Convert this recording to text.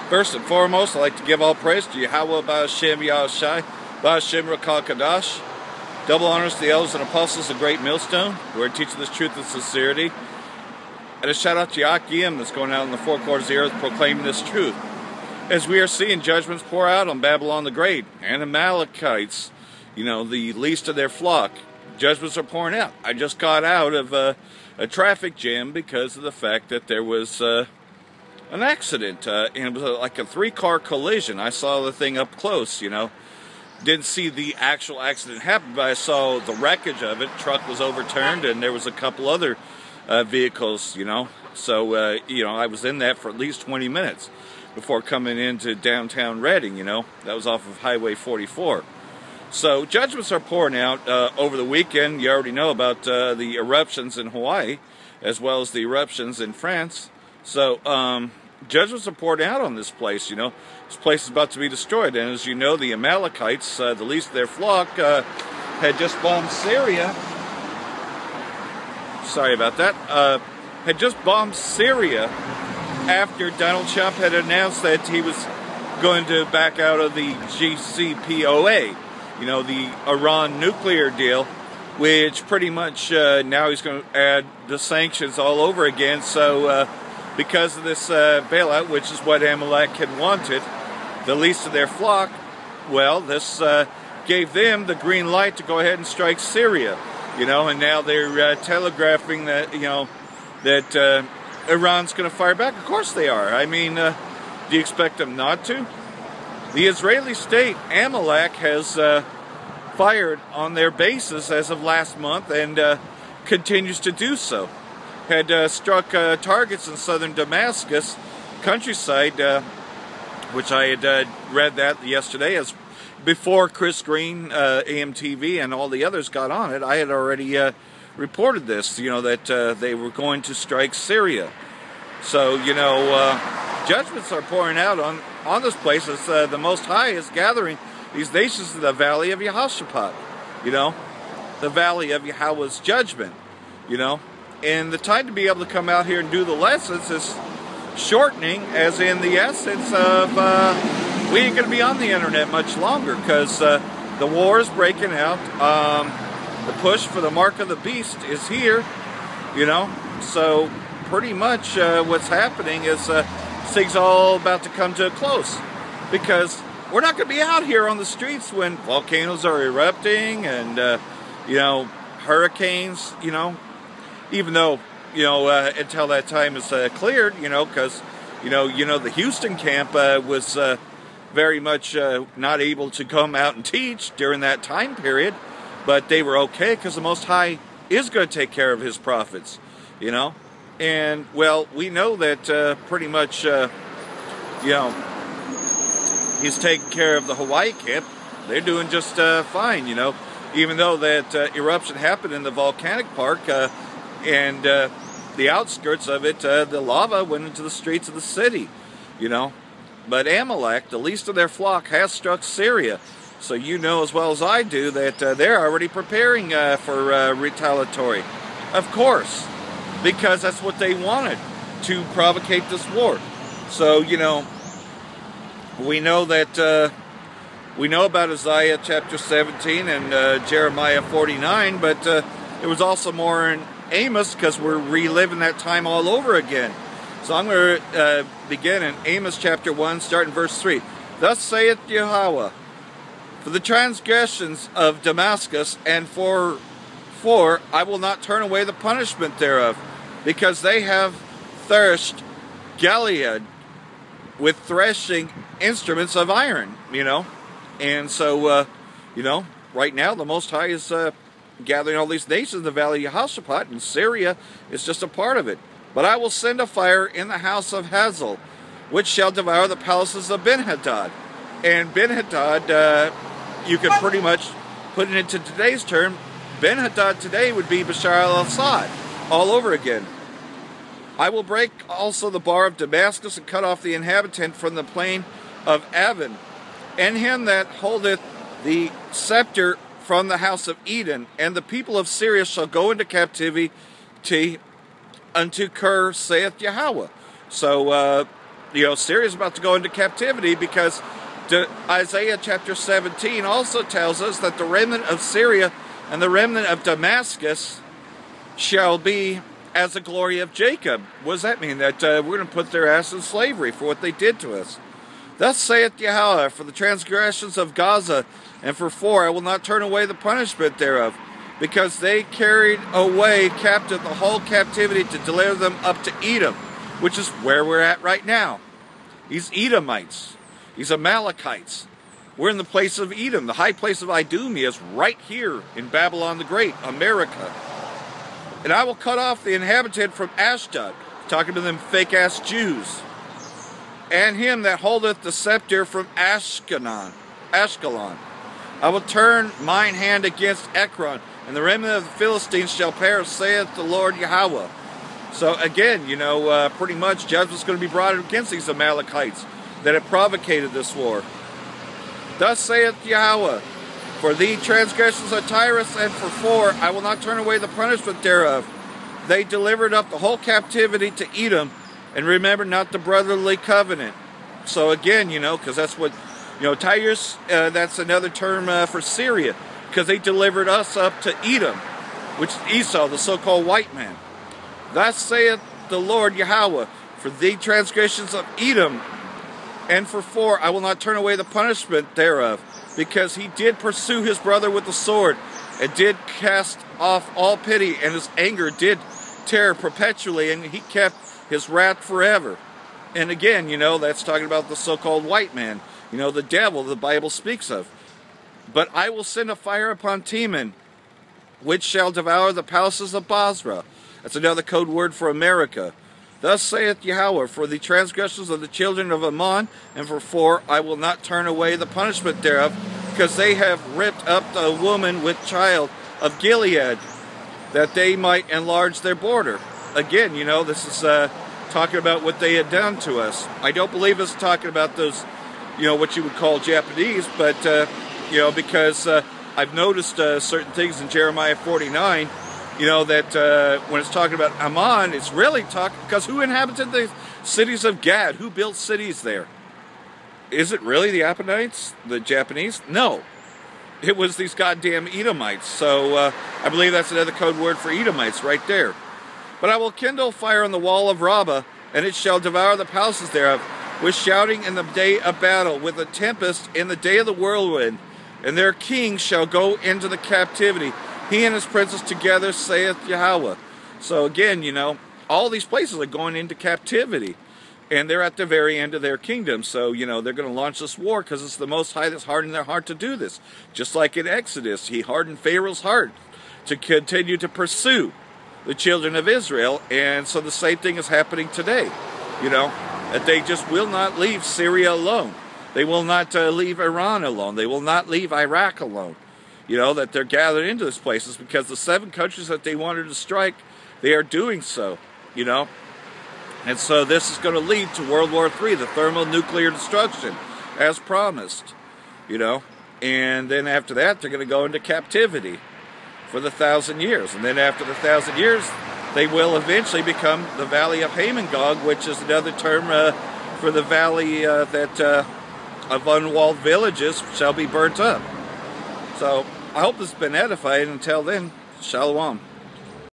First and foremost, I'd like to give all praise to Yahweh Ba'Hashem Yahushai, Ba'Hashem Rakal Kadash. Double honors to the elders and apostles of Great Millstone, who are teaching this truth with sincerity. And a shout out to Yakim that's going out in the four quarters of the earth proclaiming this truth. As we are seeing judgments pour out on Babylon the Great and the Amalekites, the least of their flock. Judgments are pouring out. I just got out of a traffic jam because of the fact that there was an accident, and it was like a 3-car collision. I saw the thing up close, Didn't see the actual accident happen, but I saw the wreckage of it. Truck was overturned, and there was a couple other vehicles, So, I was in that for at least 20 minutes before coming into downtown Reading, That was off of Highway 44. So, judgments are pouring out over the weekend. You already know about the eruptions in Hawaii, as well as the eruptions in France. So, judgments are poured out on this place, This place is about to be destroyed. And as you know, the Amalekites, the least of their flock, had just bombed Syria. Sorry about that. Had just bombed Syria after Donald Trump had announced that he was going to back out of the JCPOA, the Iran nuclear deal, which pretty much now he's going to add the sanctions all over again. So, because of this bailout, which is what Amalek had wanted, the least of their flock, well, this gave them the green light to go ahead and strike Syria, and now they're telegraphing that, that Iran's going to fire back. Of course they are. I mean, do you expect them not to? The Israeli state, Amalek, has fired on their bases as of last month and continues to do so. Had struck targets in southern Damascus countryside, which I had read that yesterday. As before Chris Green, AMTV, and all the others got on it, I had already reported this, that they were going to strike Syria. So, judgments are pouring out on this place as the Most High is gathering these nations in the valley of Yehoshaphat, the valley of Yahweh's judgment, And the time to be able to come out here and do the lessons is shortening, as in the essence of we ain't going to be on the internet much longer because the war is breaking out. The push for the mark of the beast is here, So pretty much what's happening is things all about to come to a close because we're not going to be out here on the streets when volcanoes are erupting and, hurricanes, even though, until that time is cleared, because, the Houston camp was very much not able to come out and teach during that time period, but they were okay because the Most High is going to take care of His prophets, And, well, we know that pretty much, He's taking care of the Hawaii camp. They're doing just fine, even though that eruption happened in the volcanic park, and the outskirts of it, the lava went into the streets of the city, But Amalek, the least of their flock, has struck Syria. So you know as well as I do that they're already preparing for retaliatory. Of course, because that's what they wanted, to provocate this war. So, we know that we know about Isaiah chapter 17 and Jeremiah 49, but there was also more in Amos because we're reliving that time all over again. So I'm going to begin in Amos chapter 1, starting verse 3. Thus saith Yahweh, for the transgressions of Damascus, and for I will not turn away the punishment thereof, because they have threshed Gilead with threshing instruments of iron, And so, right now the Most High is gathering all these nations in the valley of Yehoshaphat, and Syria is just a part of it. But I will send a fire in the house of Hazael, which shall devour the palaces of Ben-Hadad. And Ben-Hadad, you could pretty much put it into today's term, Ben-Hadad today would be Bashar al-Assad, all over again. I will break also the bar of Damascus, and cut off the inhabitant from the plain of Avon, and him that holdeth the scepter from the house of Eden, and the people of Syria shall go into captivity unto Kir, saith Yahweh. So, Syria is about to go into captivity, because Isaiah chapter 17 also tells us that the remnant of Syria and the remnant of Damascus shall be as the glory of Jacob. What does that mean? That we're going to put their ass in slavery for what they did to us. Thus saith Yahweh, for the transgressions of Gaza and for I will not turn away the punishment thereof, because they carried away captive the whole captivity to deliver them up to Edom, which is where we're at right now. These Edomites, these Amalekites. We're in the place of Edom. The high place of Idumea is right here in Babylon the Great, America. And I will cut off the inhabitant from Ashdod, talking to them fake-ass Jews, and him that holdeth the scepter from Ashkelon. I will turn mine hand against Ekron, and the remnant of the Philistines shall perish, saith the Lord Yahweh. So again, pretty much judgment's going to be brought against these Amalekites that have provocated this war. Thus saith Yahweh, for the transgressions of Tyrus and for I will not turn away the punishment thereof. They delivered up the whole captivity to Edom, and remember not the brotherly covenant. So again, because that's what, Tyrus, that's another term for Syria, because they delivered us up to Edom, which is Esau, the so-called white man. Thus saith the Lord Yahweh, for the transgressions of Edom and for I will not turn away the punishment thereof, because he did pursue his brother with the sword, and did cast off all pity, and his anger did tear perpetually, and he kept his wrath forever. And again, that's talking about the so-called white man, the devil the Bible speaks of. But I will send a fire upon Teman, which shall devour the palaces of Basra. That's another code word for America. Thus saith Yahweh, for the transgressions of the children of Ammon, and for I will not turn away the punishment thereof, because they have ripped up the woman with child of Gilead, that they might enlarge their border. Again, this is talking about what they had done to us. I don't believe it's talking about those, what you would call Japanese, but, because I've noticed certain things in Jeremiah 49, that when it's talking about Ammon, it's really talking, because who inhabited the cities of Gad? Who built cities there? Is it really the Ammonites, the Japanese? No. It was these goddamn Edomites. So I believe that's another code word for Edomites right there. But I will kindle fire on the wall of Rabbah, and it shall devour the palaces thereof, with shouting in the day of battle, with a tempest in the day of the whirlwind. And their king shall go into the captivity, he and his princes together, saith Yahweh. So again, all these places are going into captivity. And they're at the very end of their kingdom. So, they're going to launch this war because it's the Most High that's hardened their heart to do this. Just like in Exodus, he hardened Pharaoh's heart to continue to pursue the children of Israel. And so the same thing is happening today. That they just will not leave Syria alone. They will not leave Iran alone. They will not leave Iraq alone. That they're gathered into these places because the 7 countries that they wanted to strike, they are doing so, And so this is going to lead to World War III, the thermonuclear destruction, as promised, And then after that, they're going to go into captivity for the 1,000 years. And then after the 1,000 years, they will eventually become the Valley of Hamongog, which is another term for the valley of unwalled villages shall be burnt up. So I hope this has been edifying. Until then, shalom.